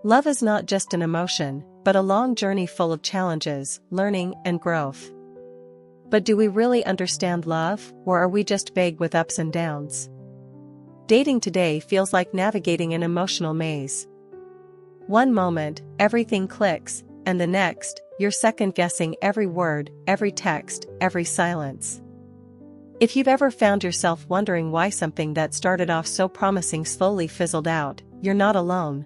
Love is not just an emotion, but a long journey full of challenges, learning, and growth. But do we really understand love, or are we just vague with ups and downs? Dating today feels like navigating an emotional maze. One moment, everything clicks, and the next, you're second-guessing every word, every text, every silence. If you've ever found yourself wondering why something that started off so promising slowly fizzled out, you're not alone.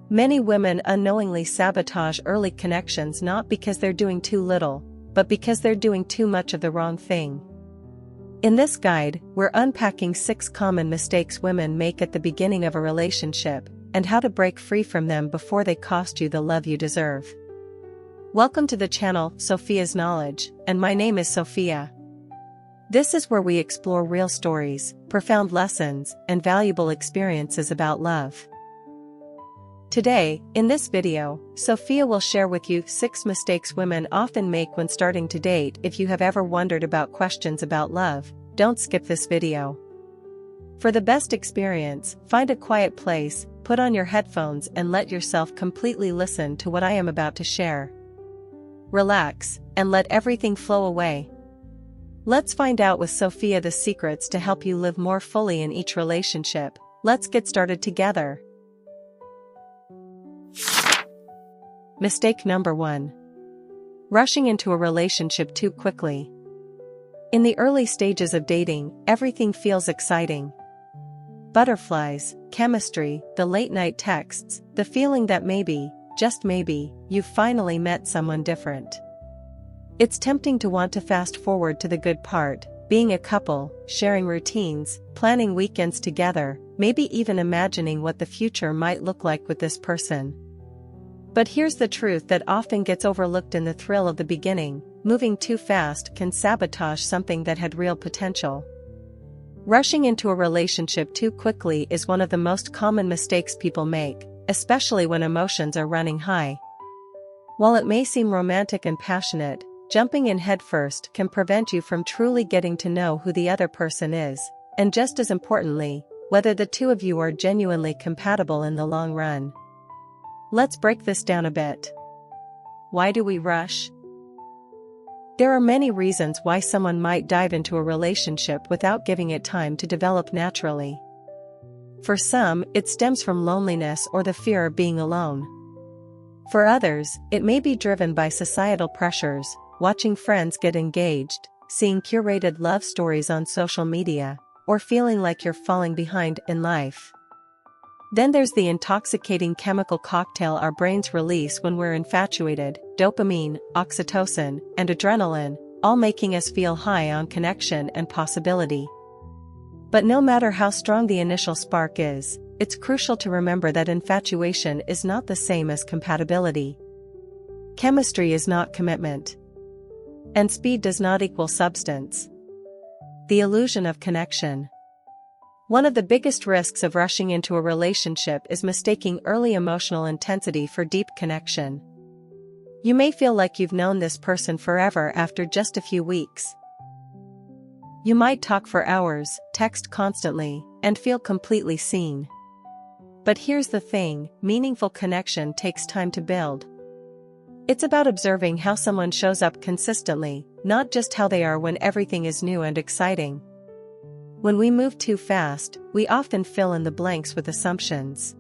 Many women unknowingly sabotage early connections not because they're doing too little, but because they're doing too much of the wrong thing. In this guide, we're unpacking 6 common mistakes women make at the beginning of a relationship, and how to break free from them before they cost you the love you deserve. Welcome to the channel, Sophia's Knowledge, and my name is Sophia. This is where we explore real stories, profound lessons, and valuable experiences about love. Today, in this video, Sophia will share with you 6 mistakes women often make when starting to date. If you have ever wondered about questions about love, don't skip this video. For the best experience, find a quiet place, put on your headphones and let yourself completely listen to what I am about to share. Relax, and let everything flow away. Let's find out with Sophia the secrets to help you live more fully in each relationship. Let's get started together. Mistake number 1. Rushing into a relationship too quickly. In the early stages of dating, everything feels exciting. Butterflies, chemistry, the late-night texts, the feeling that maybe, just maybe, you've finally met someone different. It's tempting to want to fast forward to the good part, being a couple, sharing routines, planning weekends together, maybe even imagining what the future might look like with this person. But here's the truth that often gets overlooked in the thrill of the beginning: moving too fast can sabotage something that had real potential. Rushing into a relationship too quickly is one of the most common mistakes people make, especially when emotions are running high. While it may seem romantic and passionate, jumping in headfirst can prevent you from truly getting to know who the other person is, and just as importantly, whether the two of you are genuinely compatible in the long run. Let's break this down a bit. Why do we rush? There are many reasons why someone might dive into a relationship without giving it time to develop naturally. For some, it stems from loneliness or the fear of being alone. For others, it may be driven by societal pressures, watching friends get engaged, seeing curated love stories on social media, or feeling like you're falling behind in life. Then there's the intoxicating chemical cocktail our brains release when we're infatuated: dopamine, oxytocin, and adrenaline, all making us feel high on connection and possibility. But no matter how strong the initial spark is, it's crucial to remember that infatuation is not the same as compatibility. Chemistry is not commitment. And speed does not equal substance. The illusion of connection. One of the biggest risks of rushing into a relationship is mistaking early emotional intensity for deep connection. You may feel like you've known this person forever after just a few weeks. You might talk for hours, text constantly, and feel completely seen. But here's the thing: meaningful connection takes time to build. It's about observing how someone shows up consistently, not just how they are when everything is new and exciting. When we move too fast, we often fill in the blanks with assumptions.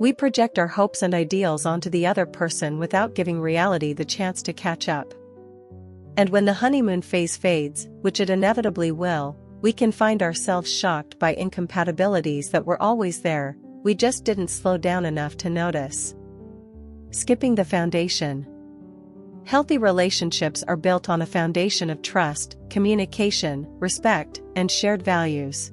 We project our hopes and ideals onto the other person without giving reality the chance to catch up. And when the honeymoon phase fades, which it inevitably will, we can find ourselves shocked by incompatibilities that were always there, we just didn't slow down enough to notice. Skipping the foundation. Healthy relationships are built on a foundation of trust, communication, respect, and shared values.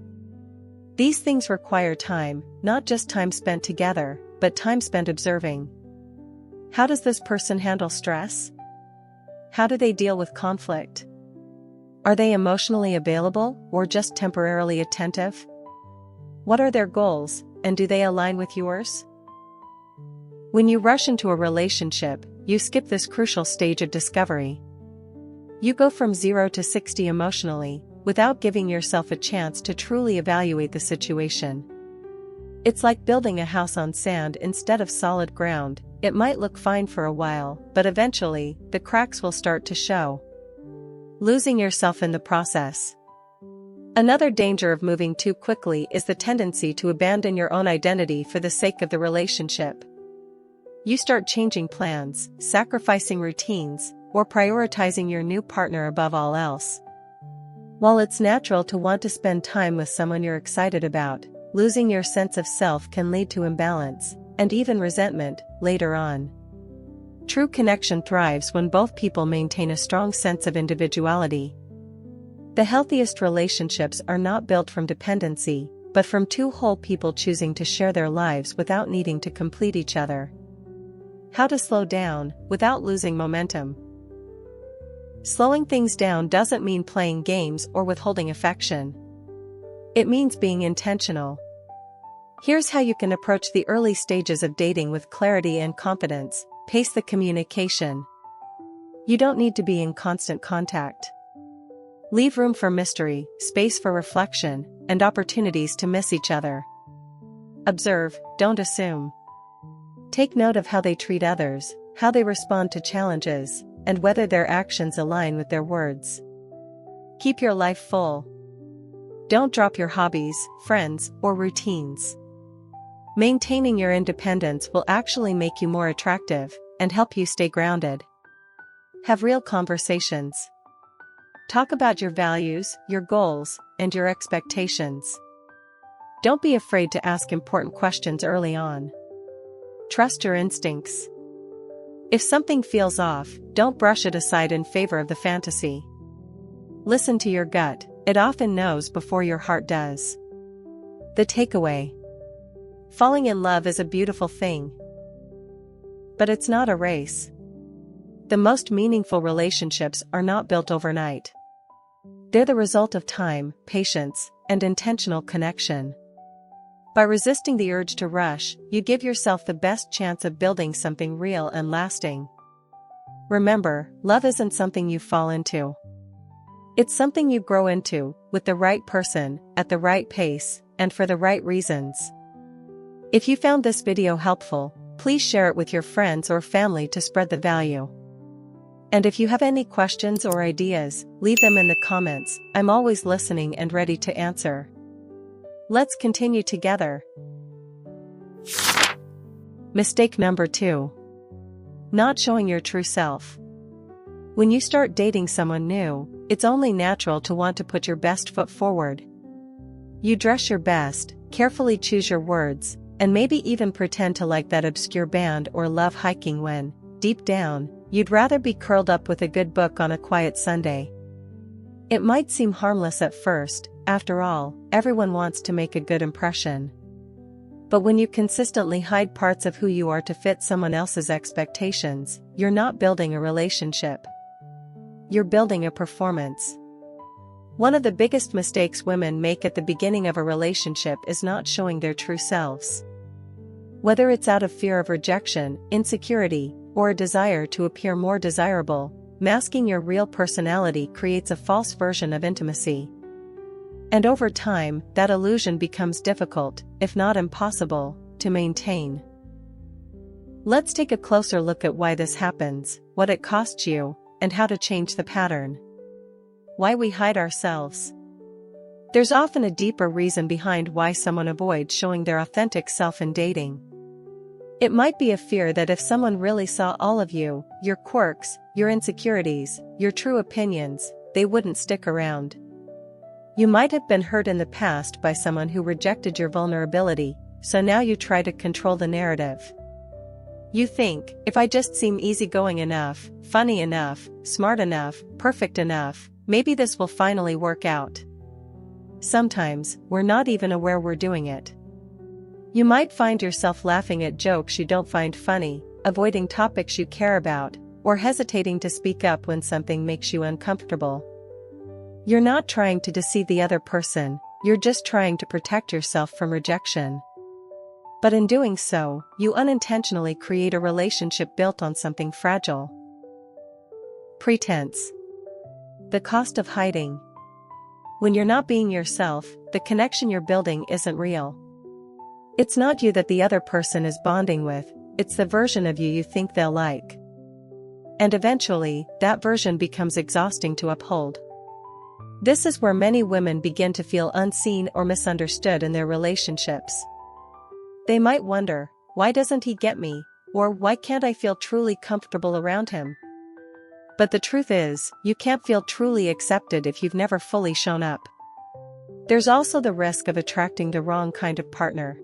These things require time, not just time spent together, but time spent observing. How does this person handle stress? How do they deal with conflict? Are they emotionally available, or just temporarily attentive? What are their goals, and do they align with yours? When you rush into a relationship, you skip this crucial stage of discovery. You go from 0 to 60 emotionally, without giving yourself a chance to truly evaluate the situation. It's like building a house on sand instead of solid ground. It might look fine for a while, but eventually, the cracks will start to show. Losing yourself in the process. Another danger of moving too quickly is the tendency to abandon your own identity for the sake of the relationship. You start changing plans, sacrificing routines, or prioritizing your new partner above all else. While it's natural to want to spend time with someone you're excited about, losing your sense of self can lead to imbalance, and even resentment, later on. True connection thrives when both people maintain a strong sense of individuality. The healthiest relationships are not built from dependency, but from two whole people choosing to share their lives without needing to complete each other. How to slow down, without losing momentum. Slowing things down doesn't mean playing games or withholding affection. It means being intentional. Here's how you can approach the early stages of dating with clarity and confidence. Pace the communication. You don't need to be in constant contact. Leave room for mystery, space for reflection, and opportunities to miss each other. Observe, don't assume. Take note of how they treat others, how they respond to challenges, and whether their actions align with their words. Keep your life full. Don't drop your hobbies, friends, or routines. Maintaining your independence will actually make you more attractive and help you stay grounded. Have real conversations. Talk about your values, your goals, and your expectations. Don't be afraid to ask important questions early on. Trust your instincts. If something feels off, don't brush it aside in favor of the fantasy. Listen to your gut, it often knows before your heart does. The takeaway. Falling in love is a beautiful thing. But it's not a race. The most meaningful relationships are not built overnight. They're the result of time, patience, and intentional connection. By resisting the urge to rush, you give yourself the best chance of building something real and lasting. Remember, love isn't something you fall into. It's something you grow into, with the right person, at the right pace, and for the right reasons. If you found this video helpful, please share it with your friends or family to spread the value. And if you have any questions or ideas, leave them in the comments. I'm always listening and ready to answer. Let's continue together. Mistake number 2. Not showing your true self. When you start dating someone new, it's only natural to want to put your best foot forward. You dress your best, carefully choose your words, and maybe even pretend to like that obscure band or love hiking when, deep down, you'd rather be curled up with a good book on a quiet Sunday. It might seem harmless at first. After all, everyone wants to make a good impression. But when you consistently hide parts of who you are to fit someone else's expectations, you're not building a relationship. You're building a performance. One of the biggest mistakes women make at the beginning of a relationship is not showing their true selves. Whether it's out of fear of rejection, insecurity, or a desire to appear more desirable, masking your real personality creates a false version of intimacy. And over time, that illusion becomes difficult, if not impossible, to maintain. Let's take a closer look at why this happens, what it costs you, and how to change the pattern. Why we hide ourselves. There's often a deeper reason behind why someone avoids showing their authentic self in dating. It might be a fear that if someone really saw all of you, your quirks, your insecurities, your true opinions, they wouldn't stick around. You might have been hurt in the past by someone who rejected your vulnerability, so now you try to control the narrative. You think, if I just seem easygoing enough, funny enough, smart enough, perfect enough, maybe this will finally work out. Sometimes, we're not even aware we're doing it. You might find yourself laughing at jokes you don't find funny, avoiding topics you care about, or hesitating to speak up when something makes you uncomfortable. You're not trying to deceive the other person, you're just trying to protect yourself from rejection. But in doing so, you unintentionally create a relationship built on something fragile. Pretense. The cost of hiding. When you're not being yourself, the connection you're building isn't real. It's not you that the other person is bonding with, it's the version of you think they'll like. And eventually, that version becomes exhausting to uphold. This is where many women begin to feel unseen or misunderstood in their relationships. They might wonder, why doesn't he get me? Or why can't I feel truly comfortable around him? But the truth is, you can't feel truly accepted if you've never fully shown up. There's also the risk of attracting the wrong kind of partner.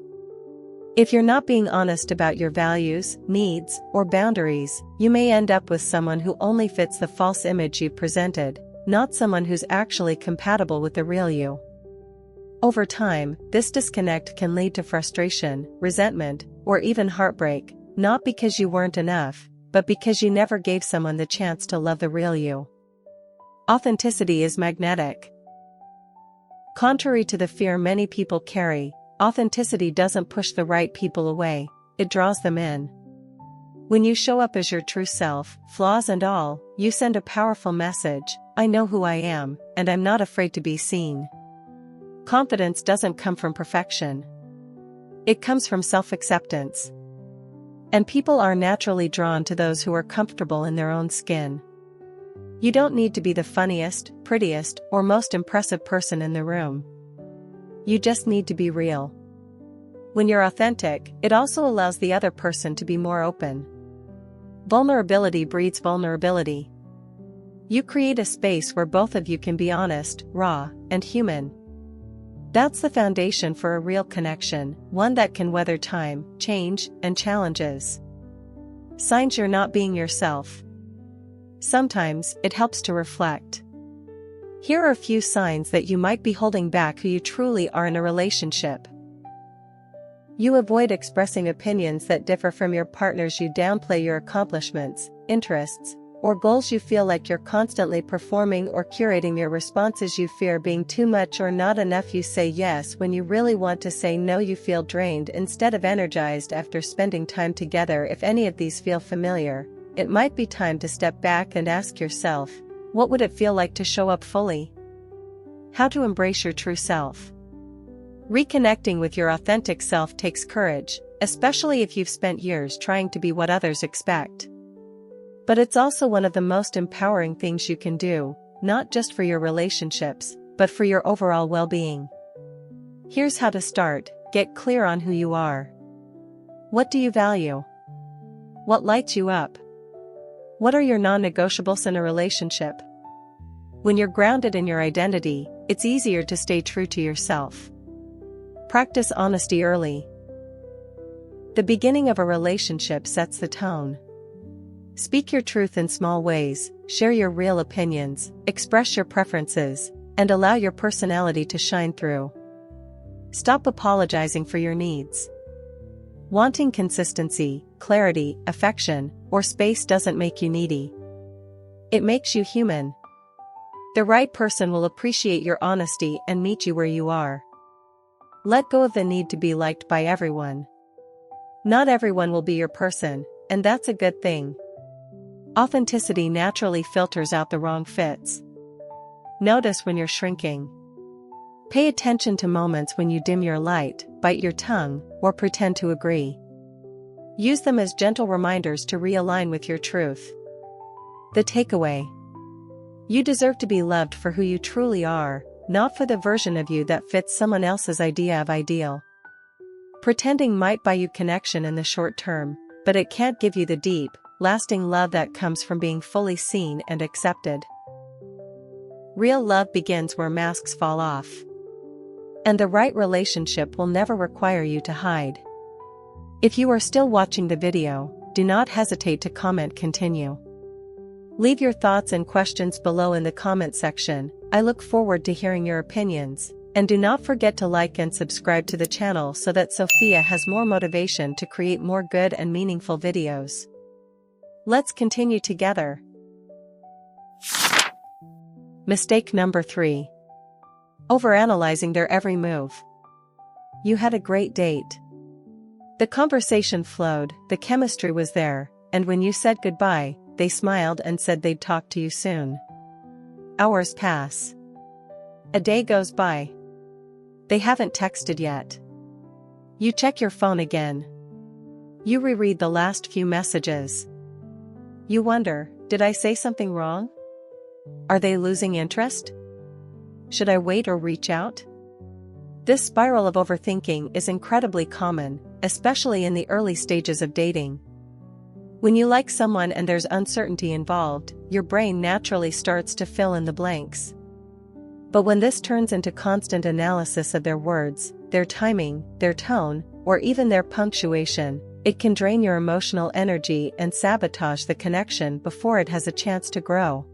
If you're not being honest about your values, needs, or boundaries, you may end up with someone who only fits the false image you presented, not someone who's actually compatible with the real you. Over time, this disconnect can lead to frustration, resentment, or even heartbreak, not because you weren't enough, but because you never gave someone the chance to love the real you. Authenticity is magnetic. Contrary to the fear many people carry, authenticity doesn't push the right people away, it draws them in. When you show up as your true self, flaws and all, you send a powerful message: I know who I am, and I'm not afraid to be seen. Confidence doesn't come from perfection. It comes from self-acceptance. And people are naturally drawn to those who are comfortable in their own skin. You don't need to be the funniest, prettiest, or most impressive person in the room. You just need to be real. When you're authentic, it also allows the other person to be more open. Vulnerability breeds vulnerability. You create a space where both of you can be honest, raw, and human. That's the foundation for a real connection, one that can weather time, change, and challenges. Signs you're not being yourself. Sometimes, it helps to reflect. Here are a few signs that you might be holding back who you truly are in a relationship. You avoid expressing opinions that differ from your partner's. You downplay your accomplishments, interests, or goals. You feel like you're constantly performing or curating your responses. You fear being too much or not enough. You say yes when you really want to say no. You feel drained instead of energized after spending time together. If any of these feel familiar, it might be time to step back and ask yourself, what would it feel like to show up fully? How to embrace your true self. Reconnecting with your authentic self takes courage, especially if you've spent years trying to be what others expect. But it's also one of the most empowering things you can do, not just for your relationships, but for your overall well-being. Here's how to start: get clear on who you are. What do you value? What lights you up? What are your non-negotiables in a relationship? When you're grounded in your identity, it's easier to stay true to yourself. Practice honesty early. The beginning of a relationship sets the tone. Speak your truth in small ways, share your real opinions, express your preferences, and allow your personality to shine through. Stop apologizing for your needs. Wanting consistency, clarity, affection, or space doesn't make you needy. It makes you human. The right person will appreciate your honesty and meet you where you are. Let go of the need to be liked by everyone. Not everyone will be your person, and that's a good thing. Authenticity naturally filters out the wrong fits. Notice when you're shrinking. Pay attention to moments when you dim your light, bite your tongue, or pretend to agree. Use them as gentle reminders to realign with your truth. The takeaway: you deserve to be loved for who you truly are, not for the version of you that fits someone else's idea of ideal. Pretending might buy you connection in the short term, but it can't give you the deep, lasting love that comes from being fully seen and accepted. Real love begins where masks fall off. And the right relationship will never require you to hide. If you are still watching the video, do not hesitate to comment continue. Leave your thoughts and questions below in the comment section. I look forward to hearing your opinions, and do not forget to like and subscribe to the channel so that Sophia has more motivation to create more good and meaningful videos. Let's continue together. Mistake number 3. Overanalyzing their every move. You had a great date. The conversation flowed, the chemistry was there, and when you said goodbye, they smiled and said they'd talk to you soon. Hours pass. A day goes by. They haven't texted yet. You check your phone again. You reread the last few messages. You wonder, did I say something wrong? Are they losing interest? Should I wait or reach out? This spiral of overthinking is incredibly common, especially in the early stages of dating. When you like someone and there's uncertainty involved, your brain naturally starts to fill in the blanks. But when this turns into constant analysis of their words, their timing, their tone, or even their punctuation, it can drain your emotional energy and sabotage the connection before it has a chance to grow.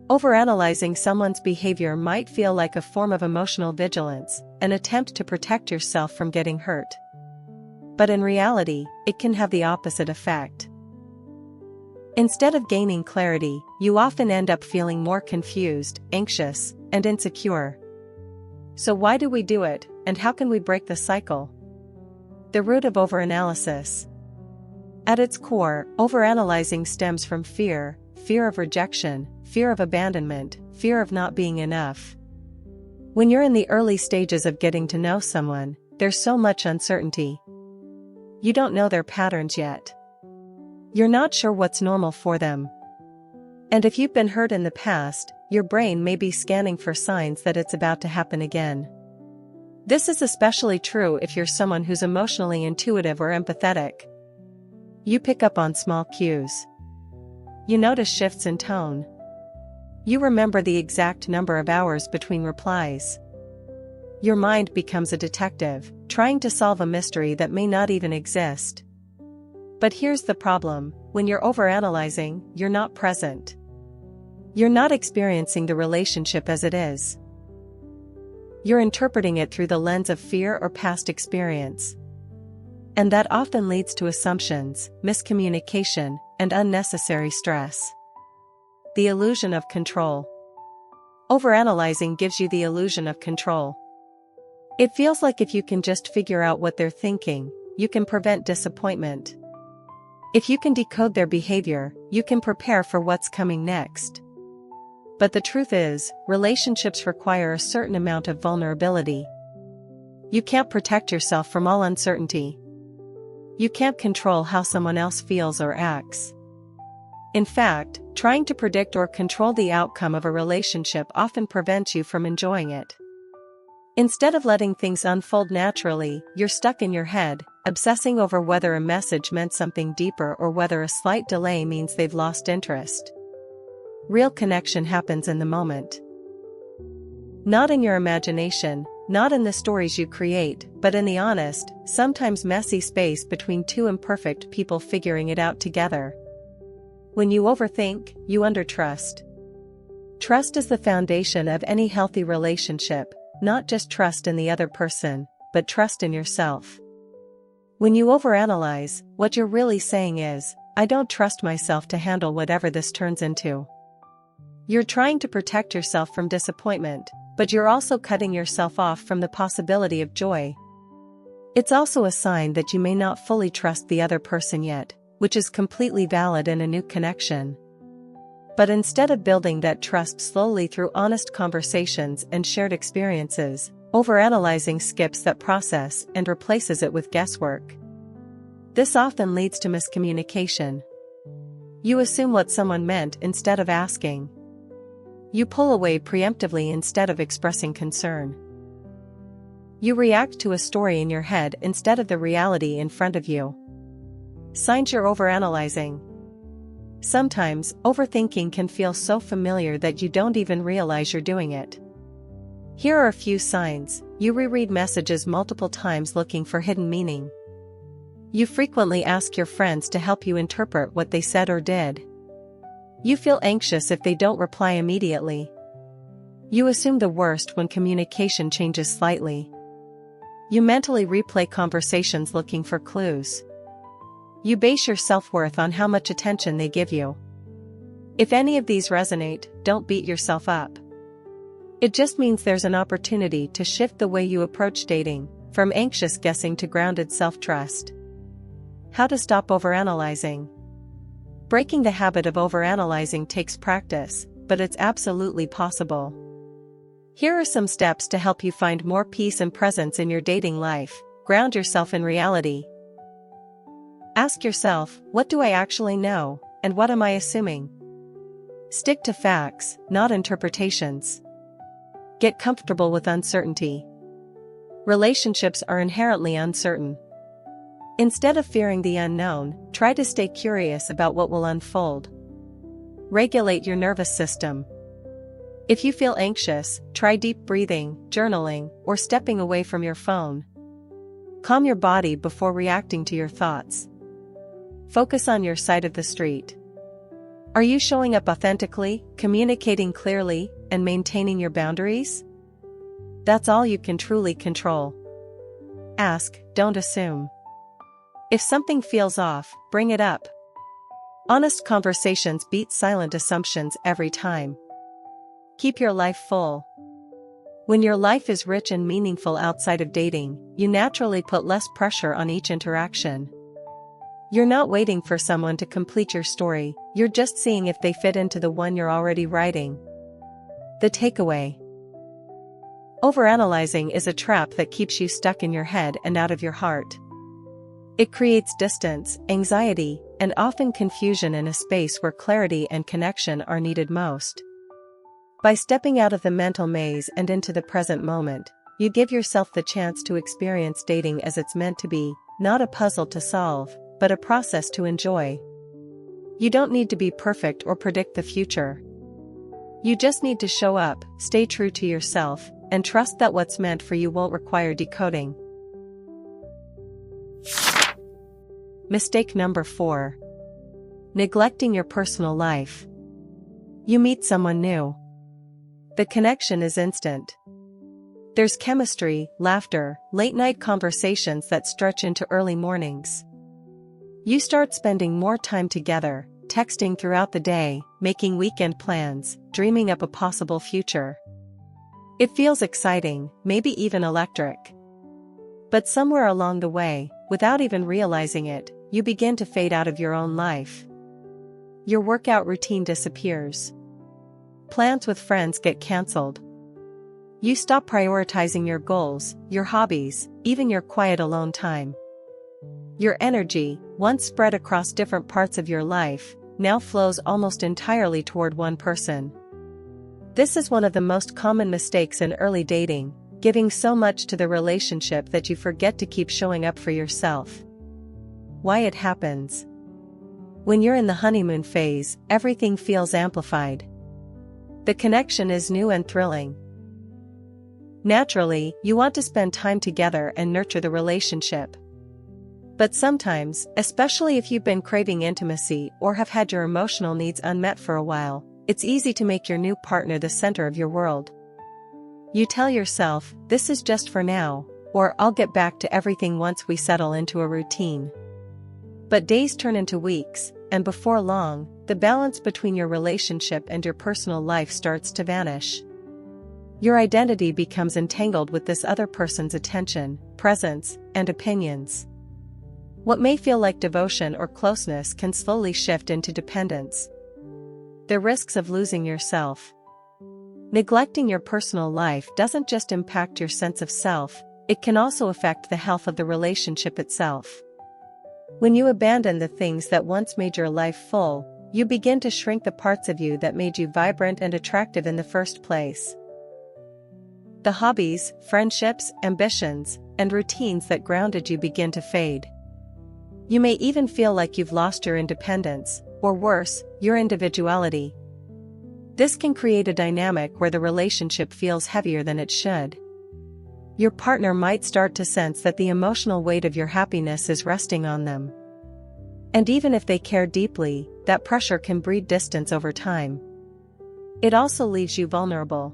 Overanalyzing someone's behavior might feel like a form of emotional vigilance, an attempt to protect yourself from getting hurt. But in reality, it can have the opposite effect. Instead of gaining clarity, you often end up feeling more confused, anxious, and insecure. So why do we do it, and how can we break the cycle? The root of overanalysis. At its core, overanalyzing stems from fear of rejection, fear of abandonment, fear of not being enough. When you're in the early stages of getting to know someone, there's so much uncertainty. You don't know their patterns yet. You're not sure what's normal for them. And if you've been hurt in the past, your brain may be scanning for signs that it's about to happen again. This is especially true if you're someone who's emotionally intuitive or empathetic. You pick up on small cues. You notice shifts in tone. You remember the exact number of hours between replies. Your mind becomes a detective, trying to solve a mystery that may not even exist. But here's the problem: when you're overanalyzing, you're not present. You're not experiencing the relationship as it is. You're interpreting it through the lens of fear or past experience. And that often leads to assumptions, miscommunication, and unnecessary stress. The illusion of control. Overanalyzing gives you the illusion of control. It feels like if you can just figure out what they're thinking, you can prevent disappointment. If you can decode their behavior, you can prepare for what's coming next. But the truth is, relationships require a certain amount of vulnerability. You can't protect yourself from all uncertainty. You can't control how someone else feels or acts. In fact, trying to predict or control the outcome of a relationship often prevents you from enjoying it. Instead of letting things unfold naturally, you're stuck in your head, obsessing over whether a message meant something deeper or whether a slight delay means they've lost interest. Real connection happens in the moment. Not in your imagination, not in the stories you create, but in the honest, sometimes messy space between two imperfect people figuring it out together. When you overthink, you undertrust. Trust is the foundation of any healthy relationship, not just trust in the other person, but trust in yourself. When you overanalyze, what you're really saying is, I don't trust myself to handle whatever this turns into. You're trying to protect yourself from disappointment, but you're also cutting yourself off from the possibility of joy. It's also a sign that you may not fully trust the other person yet, which is completely valid in a new connection. But instead of building that trust slowly through honest conversations and shared experiences, overanalyzing skips that process and replaces it with guesswork. This often leads to miscommunication. You assume what someone meant instead of asking. You pull away preemptively instead of expressing concern. You react to a story in your head instead of the reality in front of you. Signs you're overanalyzing. Sometimes, overthinking can feel so familiar that you don't even realize you're doing it. Here are a few signs. You reread messages multiple times looking for hidden meaning. You frequently ask your friends to help you interpret what they said or did. You feel anxious if they don't reply immediately. You assume the worst when communication changes slightly. You mentally replay conversations looking for clues. You base your self-worth on how much attention they give you. If any of these resonate, don't beat yourself up. It just means there's an opportunity to shift the way you approach dating, from anxious guessing to grounded self-trust. How to stop overanalyzing. Breaking the habit of overanalyzing takes practice, but it's absolutely possible. Here are some steps to help you find more peace and presence in your dating life. Ground yourself in reality. Ask yourself, what do I actually know, and what am I assuming? Stick to facts, not interpretations. Get comfortable with uncertainty. Relationships are inherently uncertain. Instead of fearing the unknown, try to stay curious about what will unfold. Regulate your nervous system. If you feel anxious, try deep breathing, journaling, or stepping away from your phone. Calm your body before reacting to your thoughts. Focus on your side of the street. Are you showing up authentically, communicating clearly, and maintaining your boundaries? That's all you can truly control. Ask, don't assume. If something feels off, bring it up. Honest conversations beat silent assumptions every time. Keep your life full. When your life is rich and meaningful outside of dating, you naturally put less pressure on each interaction. You're not waiting for someone to complete your story, you're just seeing if they fit into the one you're already writing. The takeaway: overanalyzing is a trap that keeps you stuck in your head and out of your heart. It creates distance, anxiety, and often confusion in a space where clarity and connection are needed most. By stepping out of the mental maze and into the present moment, you give yourself the chance to experience dating as it's meant to be, not a puzzle to solve, but a process to enjoy. You don't need to be perfect or predict the future. You just need to show up, stay true to yourself, and trust that what's meant for you won't require decoding. Mistake number 4. Neglecting your personal life. You meet someone new. The connection is instant. There's chemistry, laughter, late-night conversations that stretch into early mornings. You start spending more time together, texting throughout the day, making weekend plans, dreaming up a possible future. It feels exciting, maybe even electric. But somewhere along the way, without even realizing it, you begin to fade out of your own life. Your workout routine disappears. Plans with friends get cancelled. You stop prioritizing your goals, your hobbies, even your quiet alone time. Your energy, once spread across different parts of your life, now flows almost entirely toward one person. This is one of the most common mistakes in early dating, giving so much to the relationship that you forget to keep showing up for yourself. Why it happens? When you're in the honeymoon phase, everything feels amplified. The connection is new and thrilling. Naturally, you want to spend time together and nurture the relationship. But sometimes, especially if you've been craving intimacy or have had your emotional needs unmet for a while, it's easy to make your new partner the center of your world. You tell yourself, this is just for now, or I'll get back to everything once we settle into a routine. But days turn into weeks, and before long, the balance between your relationship and your personal life starts to vanish. Your identity becomes entangled with this other person's attention, presence, and opinions. What may feel like devotion or closeness can slowly shift into dependence. The risks of losing yourself. Neglecting your personal life doesn't just impact your sense of self, it can also affect the health of the relationship itself. When you abandon the things that once made your life full, you begin to shrink the parts of you that made you vibrant and attractive in the first place. The hobbies, friendships, ambitions, and routines that grounded you begin to fade. You may even feel like you've lost your independence, or worse, your individuality. This can create a dynamic where the relationship feels heavier than it should. Your partner might start to sense that the emotional weight of your happiness is resting on them. And even if they care deeply, that pressure can breed distance over time. It also leaves you vulnerable.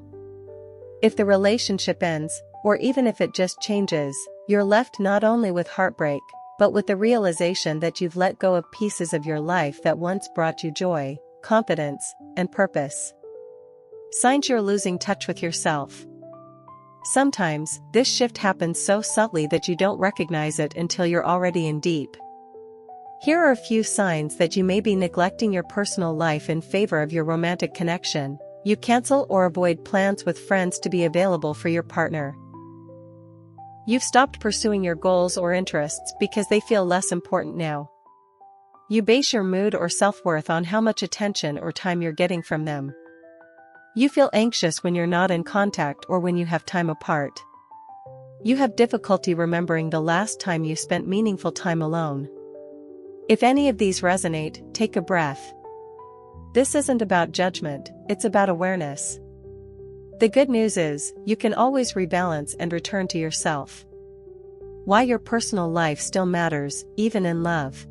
If the relationship ends, or even if it just changes, you're left not only with heartbreak, but with the realization that you've let go of pieces of your life that once brought you joy, confidence, and purpose. Signs you're losing touch with yourself. Sometimes, this shift happens so subtly that you don't recognize it until you're already in deep. Here are a few signs that you may be neglecting your personal life in favor of your romantic connection. You cancel or avoid plans with friends to be available for your partner. You've stopped pursuing your goals or interests because they feel less important now. You base your mood or self-worth on how much attention or time you're getting from them. You feel anxious when you're not in contact or when you have time apart. You have difficulty remembering the last time you spent meaningful time alone. If any of these resonate, take a breath. This isn't about judgment, it's about awareness. The good news is, you can always rebalance and return to yourself. Why your personal life still matters, even in love.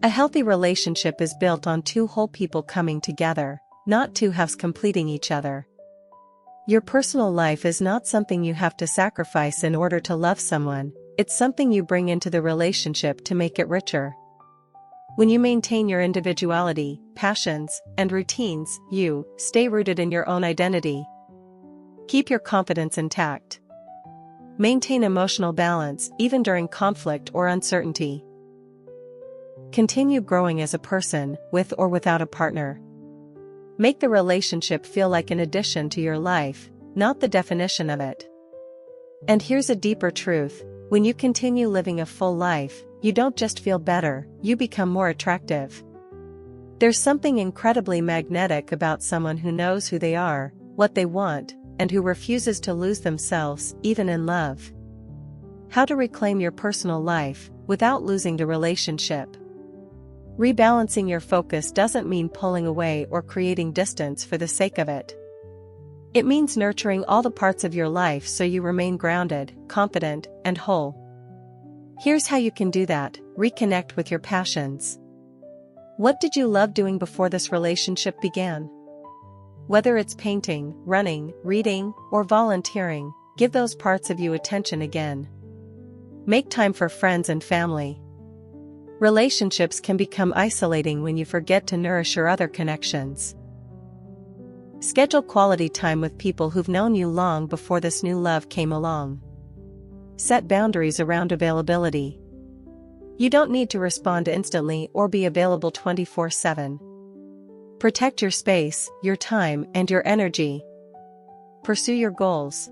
A healthy relationship is built on two whole people coming together, not two halves completing each other. Your personal life is not something you have to sacrifice in order to love someone, it's something you bring into the relationship to make it richer. When you maintain your individuality, passions, and routines, you stay rooted in your own identity. Keep your confidence intact. Maintain emotional balance even during conflict or uncertainty. Continue growing as a person, with or without a partner. Make the relationship feel like an addition to your life, not the definition of it. And here's a deeper truth: when you continue living a full life, you don't just feel better, you become more attractive. There's something incredibly magnetic about someone who knows who they are, what they want, and who refuses to lose themselves, even in love. How to reclaim your personal life, without losing the relationship. Rebalancing your focus doesn't mean pulling away or creating distance for the sake of it. It means nurturing all the parts of your life so you remain grounded, confident, and whole. Here's how you can do that: reconnect with your passions. What did you love doing before this relationship began? Whether it's painting, running, reading, or volunteering, give those parts of you attention again. Make time for friends and family. Relationships can become isolating when you forget to nourish your other connections. Schedule quality time with people who've known you long before this new love came along. Set boundaries around availability. You don't need to respond instantly or be available 24/7. Protect your space, your time, and your energy. Pursue your goals.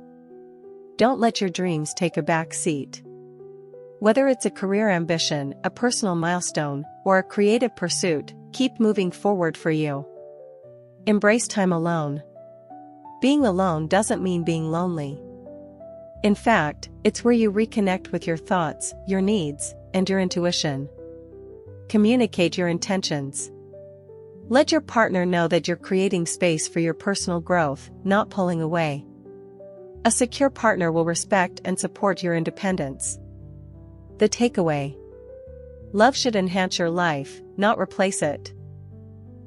Don't let your dreams take a back seat. Whether it's a career ambition, a personal milestone, or a creative pursuit, keep moving forward for you. Embrace time alone. Being alone doesn't mean being lonely. In fact, it's where you reconnect with your thoughts, your needs, and your intuition. Communicate your intentions. Let your partner know that you're creating space for your personal growth, not pulling away. A secure partner will respect and support your independence. The takeaway: love should enhance your life, not replace it.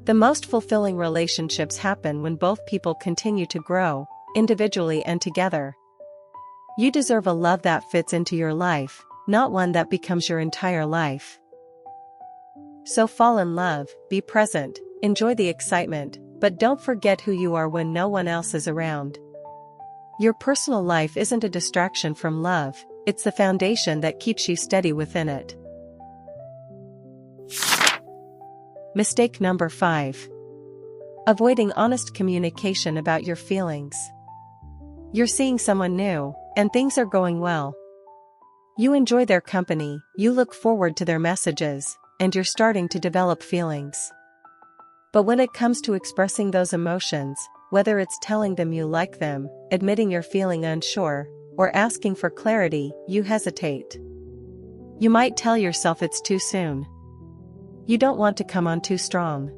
The most fulfilling relationships happen when both people continue to grow, individually and together. You deserve a love that fits into your life, not one that becomes your entire life. So fall in love, be present, enjoy the excitement, but don't forget who you are when no one else is around. Your personal life isn't a distraction from love, it's the foundation that keeps you steady within it. Mistake number 5. Avoiding honest communication about your feelings. You're seeing someone new, and things are going well. You enjoy their company, you look forward to their messages, and you're starting to develop feelings. But when it comes to expressing those emotions, whether it's telling them you like them, admitting you're feeling unsure, or asking for clarity, you hesitate. You might tell yourself it's too soon. You don't want to come on too strong.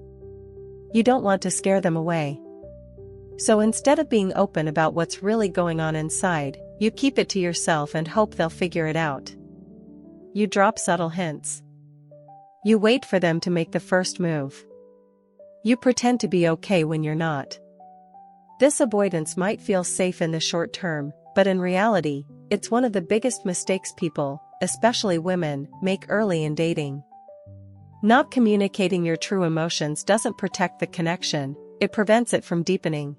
You don't want to scare them away. So instead of being open about what's really going on inside, you keep it to yourself and hope they'll figure it out. You drop subtle hints. You wait for them to make the first move. You pretend to be okay when you're not. This avoidance might feel safe in the short term, but in reality, it's one of the biggest mistakes people, especially women, make early in dating. Not communicating your true emotions doesn't protect the connection, it prevents it from deepening.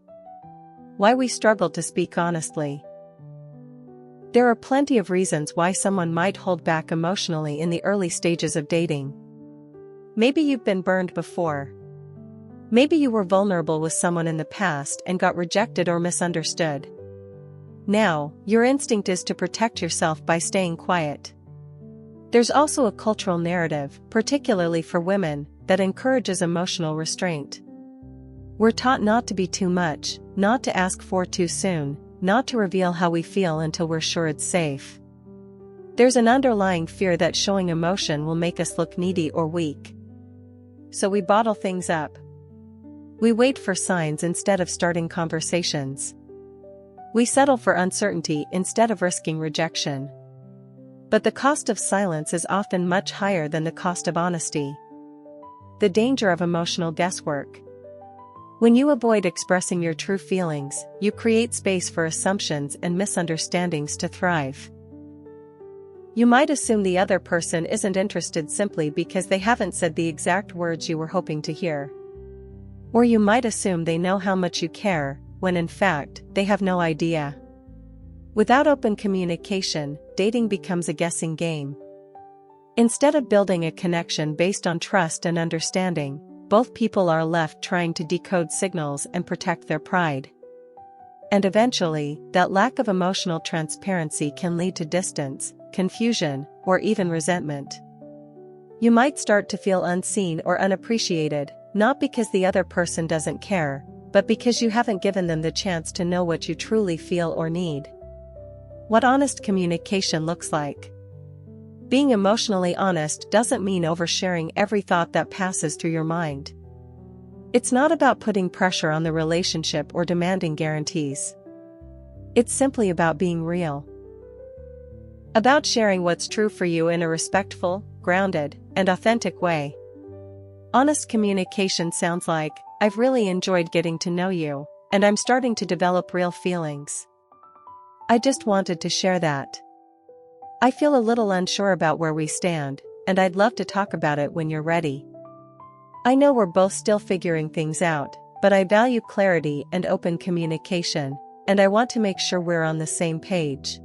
Why we struggle to speak honestly. There are plenty of reasons why someone might hold back emotionally in the early stages of dating. Maybe you've been burned before. Maybe you were vulnerable with someone in the past and got rejected or misunderstood. Now, your instinct is to protect yourself by staying quiet. There's also a cultural narrative, particularly for women, that encourages emotional restraint. We're taught not to be too much, not to ask for too soon, not to reveal how we feel until we're sure it's safe. There's an underlying fear that showing emotion will make us look needy or weak. So we bottle things up. We wait for signs instead of starting conversations. We settle for uncertainty instead of risking rejection. But the cost of silence is often much higher than the cost of honesty. The danger of emotional guesswork. When you avoid expressing your true feelings, you create space for assumptions and misunderstandings to thrive. You might assume the other person isn't interested simply because they haven't said the exact words you were hoping to hear. Or you might assume they know how much you care, when in fact, they have no idea. Without open communication, dating becomes a guessing game. Instead of building a connection based on trust and understanding, both people are left trying to decode signals and protect their pride. And eventually, that lack of emotional transparency can lead to distance, confusion, or even resentment. You might start to feel unseen or unappreciated, not because the other person doesn't care, but because you haven't given them the chance to know what you truly feel or need. What honest communication looks like. Being emotionally honest doesn't mean oversharing every thought that passes through your mind. It's not about putting pressure on the relationship or demanding guarantees. It's simply about being real. About sharing what's true for you in a respectful, grounded, and authentic way. Honest communication sounds like, "I've really enjoyed getting to know you, and I'm starting to develop real feelings. I just wanted to share that. I feel a little unsure about where we stand, and I'd love to talk about it when you're ready. I know we're both still figuring things out, but I value clarity and open communication, and I want to make sure we're on the same page."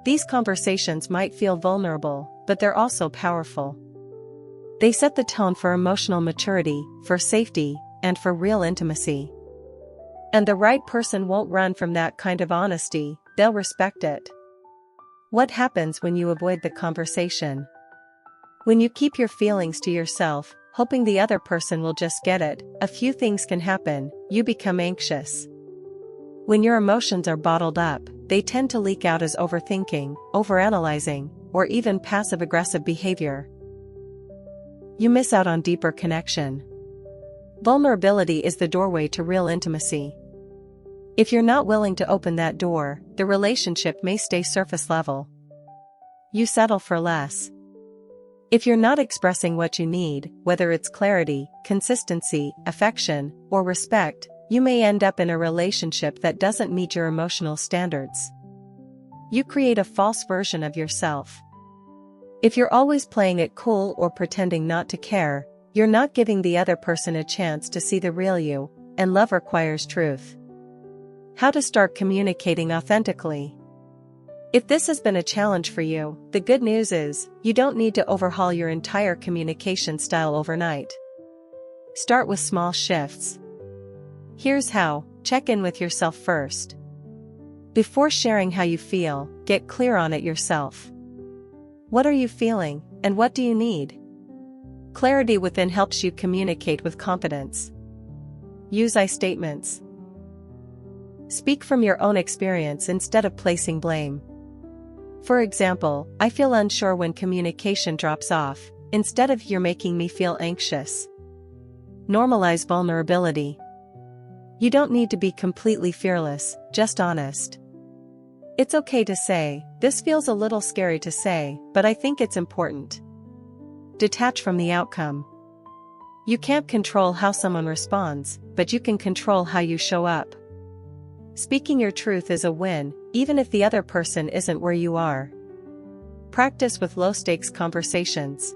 These conversations might feel vulnerable, but they're also powerful. They set the tone for emotional maturity, for safety, and for real intimacy. And the right person won't run from that kind of honesty, they'll respect it. What happens when you avoid the conversation? When you keep your feelings to yourself, hoping the other person will just get it, a few things can happen. You become anxious. When your emotions are bottled up, they tend to leak out as overthinking, overanalyzing, or even passive-aggressive behavior. You miss out on deeper connection. Vulnerability is the doorway to real intimacy. If you're not willing to open that door, the relationship may stay surface level. You settle for less. If you're not expressing what you need, whether it's clarity, consistency, affection, or respect, you may end up in a relationship that doesn't meet your emotional standards. You create a false version of yourself. If you're always playing it cool or pretending not to care, you're not giving the other person a chance to see the real you, and love requires truth. How to start communicating authentically. If this has been a challenge for you, the good news is, you don't need to overhaul your entire communication style overnight. Start with small shifts. Here's how: check in with yourself first. Before sharing how you feel, get clear on it yourself. What are you feeling, and what do you need? Clarity within helps you communicate with confidence. Use I statements. Speak from your own experience instead of placing blame. For example, "I feel unsure when communication drops off," instead of "you're making me feel anxious." Normalize vulnerability. You don't need to be completely fearless, just honest. It's okay to say, "This feels a little scary to say, but I think it's important." Detach from the outcome. You can't control how someone responds, but you can control how you show up. Speaking your truth is a win, even if the other person isn't where you are. Practice with low-stakes conversations.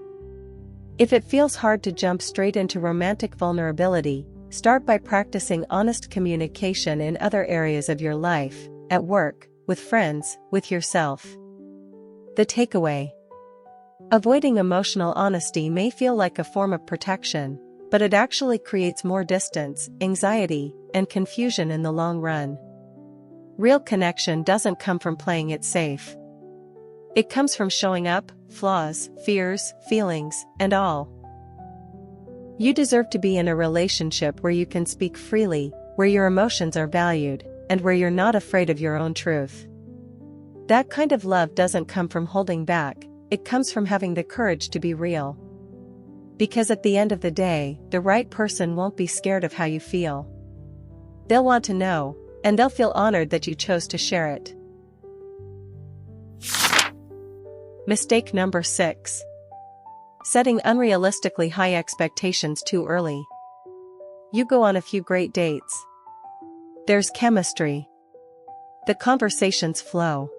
If it feels hard to jump straight into romantic vulnerability, start by practicing honest communication in other areas of your life, at work, with friends, with yourself. The takeaway. Avoiding emotional honesty may feel like a form of protection, but it actually creates more distance, anxiety, and confusion in the long run. Real connection doesn't come from playing it safe. It comes from showing up, flaws, fears, feelings, and all. You deserve to be in a relationship where you can speak freely, where your emotions are valued, and where you're not afraid of your own truth. That kind of love doesn't come from holding back, it comes from having the courage to be real. Because at the end of the day, the right person won't be scared of how you feel. They'll want to know, and they'll feel honored that you chose to share it. Mistake number 6. Setting unrealistically high expectations too early. You go on a few great dates. There's chemistry. The conversations flow.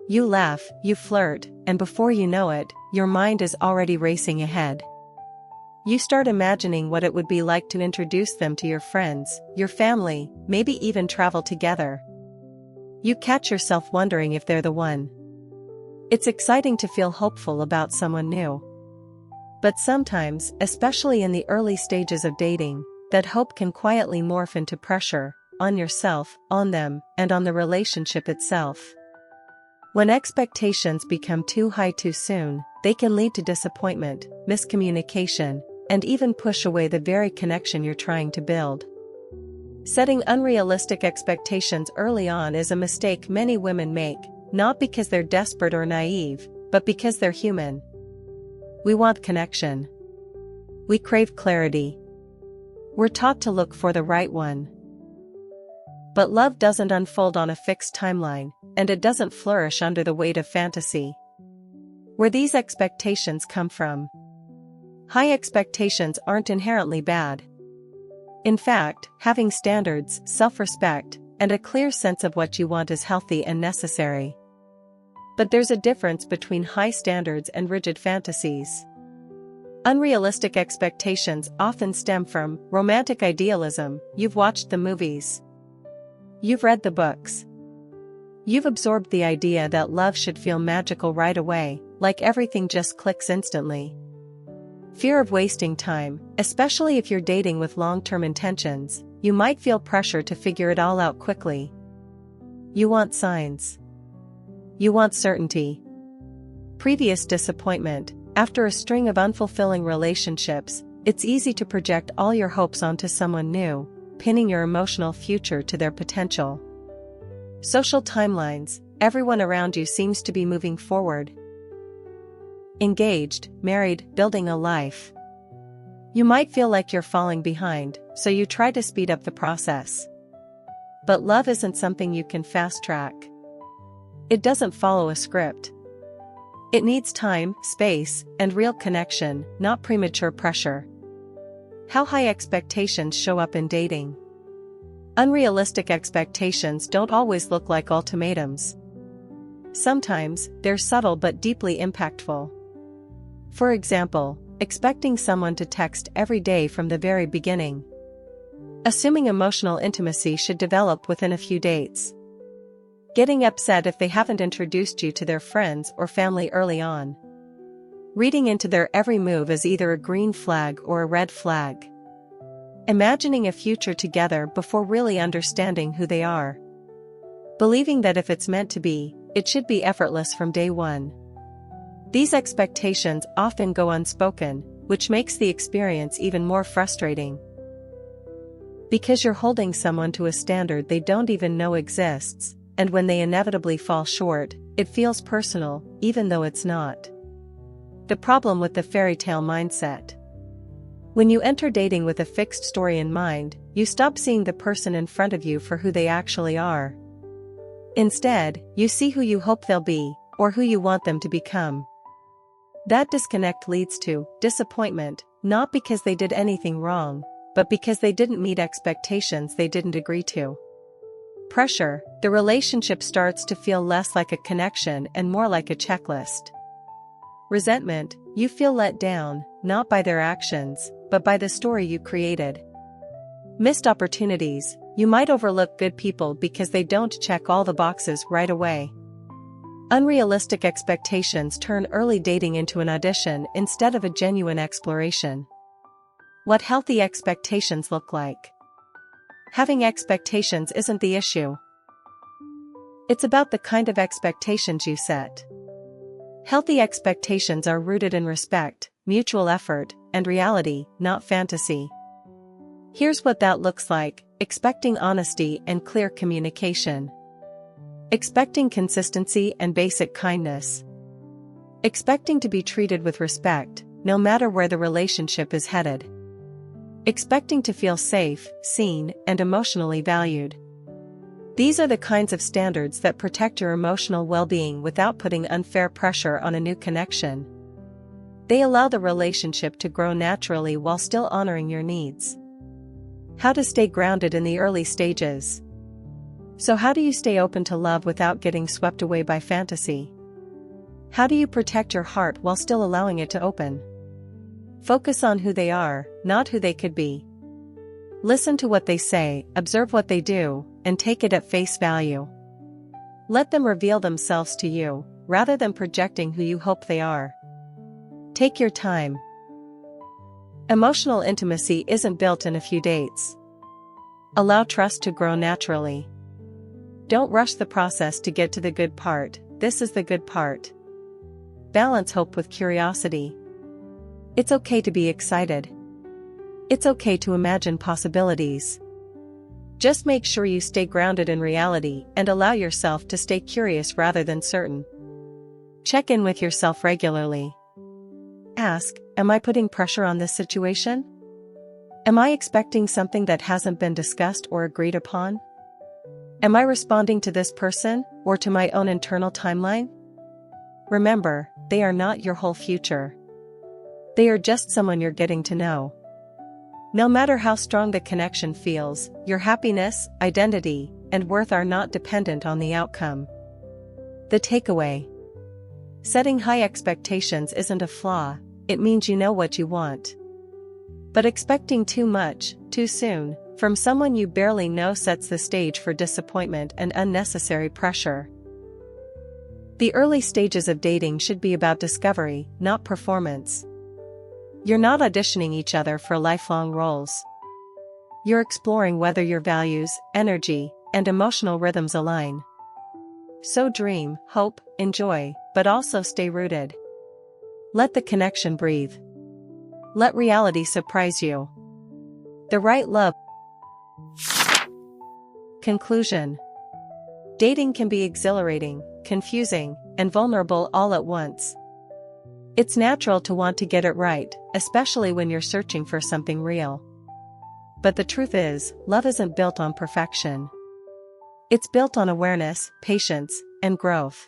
You laugh, you flirt, and before you know it, your mind is already racing ahead. You start imagining what it would be like to introduce them to your friends, your family, maybe even travel together. You catch yourself wondering if they're the one. It's exciting to feel hopeful about someone new. But sometimes, especially in the early stages of dating, that hope can quietly morph into pressure, on yourself, on them, and on the relationship itself. When expectations become too high too soon, they can lead to disappointment, miscommunication, and even push away the very connection you're trying to build. Setting unrealistic expectations early on is a mistake many women make, not because they're desperate or naive, but because they're human. We want connection. We crave clarity. We're taught to look for the right one. But love doesn't unfold on a fixed timeline, and it doesn't flourish under the weight of fantasy. Where these expectations come from? High expectations aren't inherently bad. In fact, having standards, self-respect, and a clear sense of what you want is healthy and necessary. But there's a difference between high standards and rigid fantasies. Unrealistic expectations often stem from romantic idealism. You've watched the movies. You've read the books. You've absorbed the idea that love should feel magical right away, like everything just clicks instantly. Fear of wasting time, especially if you're dating with long-term intentions, you might feel pressure to figure it all out quickly. You want signs. You want certainty. Previous disappointment. After a string of unfulfilling relationships, it's easy to project all your hopes onto someone new, pinning your emotional future to their potential. Social timelines. Everyone around you seems to be moving forward. Engaged, married, building a life. You might feel like you're falling behind, so you try to speed up the process. But love isn't something you can fast-track. It doesn't follow a script. It needs time, space, and real connection, not premature pressure. How high expectations show up in dating. Unrealistic expectations don't always look like ultimatums. Sometimes, they're subtle but deeply impactful. For example, expecting someone to text every day from the very beginning. Assuming emotional intimacy should develop within a few dates. Getting upset if they haven't introduced you to their friends or family early on. Reading into their every move as either a green flag or a red flag. Imagining a future together before really understanding who they are. Believing that if it's meant to be, it should be effortless from day one. These expectations often go unspoken, which makes the experience even more frustrating. Because you're holding someone to a standard they don't even know exists, and when they inevitably fall short, it feels personal, even though it's not. The problem with the fairy tale mindset. When you enter dating with a fixed story in mind, you stop seeing the person in front of you for who they actually are. Instead, you see who you hope they'll be, or who you want them to become. That disconnect leads to disappointment, not because they did anything wrong, but because they didn't meet expectations they didn't agree to. Pressure. The relationship starts to feel less like a connection and more like a checklist. Resentment. You feel let down, not by their actions, but by the story you created. Missed opportunities. You might overlook good people because they don't check all the boxes right away. Unrealistic expectations turn early dating into an audition instead of a genuine exploration. What healthy expectations look like. Having expectations isn't the issue. It's about the kind of expectations you set. Healthy expectations are rooted in respect, mutual effort, and reality, not fantasy. Here's what that looks like: expecting honesty and clear communication. Expecting consistency and basic kindness. Expecting to be treated with respect, no matter where the relationship is headed. Expecting to feel safe, seen, and emotionally valued. These are the kinds of standards that protect your emotional well-being without putting unfair pressure on a new connection. They allow the relationship to grow naturally while still honoring your needs. How to stay grounded in the early stages. So how do you stay open to love without getting swept away by fantasy? How do you protect your heart while still allowing it to open? Focus on who they are, not who they could be. Listen to what they say, observe what they do, and take it at face value. Let them reveal themselves to you, rather than projecting who you hope they are. Take your time. Emotional intimacy isn't built in a few dates. Allow trust to grow naturally. Don't rush the process to get to the good part. This is the good part. Balance hope with curiosity. It's okay to be excited. It's okay to imagine possibilities. Just make sure you stay grounded in reality and allow yourself to stay curious rather than certain. Check in with yourself regularly. Ask, am I putting pressure on this situation? Am I expecting something that hasn't been discussed or agreed upon? Am I responding to this person, or to my own internal timeline? Remember, they are not your whole future. They are just someone you're getting to know. No matter how strong the connection feels, your happiness, identity, and worth are not dependent on the outcome. The takeaway. Setting high expectations isn't a flaw, it means you know what you want. But expecting too much, too soon, from someone you barely know sets the stage for disappointment and unnecessary pressure. The early stages of dating should be about discovery, not performance. You're not auditioning each other for lifelong roles. You're exploring whether your values, energy, and emotional rhythms align. So dream, hope, enjoy, but also stay rooted. Let the connection breathe. Let reality surprise you. The right love. Conclusion. Dating can be exhilarating, confusing, and vulnerable all at once. It's natural to want to get it right, especially when you're searching for something real. But the truth is, love isn't built on perfection. It's built on awareness, patience, and growth.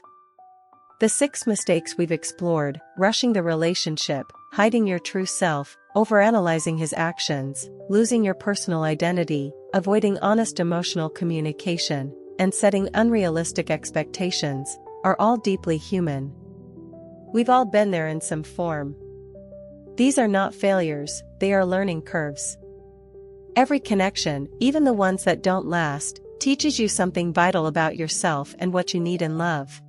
The 6 mistakes we've explored: rushing the relationship, hiding your true self, overanalyzing his actions, losing your personal identity, avoiding honest emotional communication, and setting unrealistic expectations, are all deeply human. We've all been there in some form. These are not failures, they are learning curves. Every connection, even the ones that don't last, teaches you something vital about yourself and what you need in love.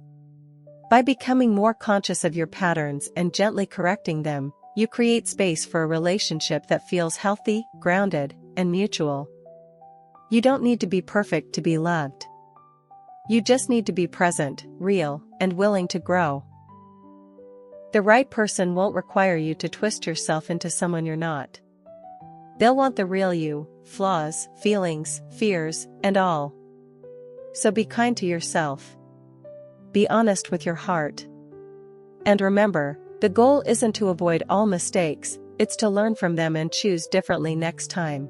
By becoming more conscious of your patterns and gently correcting them, you create space for a relationship that feels healthy, grounded, and mutual. You don't need to be perfect to be loved. You just need to be present, real, and willing to grow. The right person won't require you to twist yourself into someone you're not. They'll want the real you, flaws, feelings, fears, and all. So be kind to yourself. Be honest with your heart. And remember, the goal isn't to avoid all mistakes, it's to learn from them and choose differently next time.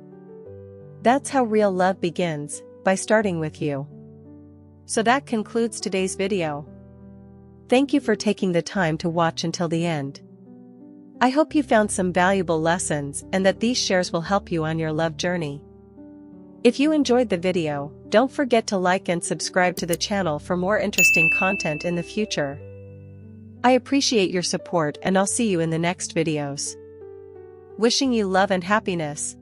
That's how real love begins, by starting with you. So that concludes today's video. Thank you for taking the time to watch until the end. I hope you found some valuable lessons and that these shares will help you on your love journey. If you enjoyed the video, don't forget to like and subscribe to the channel for more interesting content in the future. I appreciate your support and I'll see you in the next videos. Wishing you love and happiness.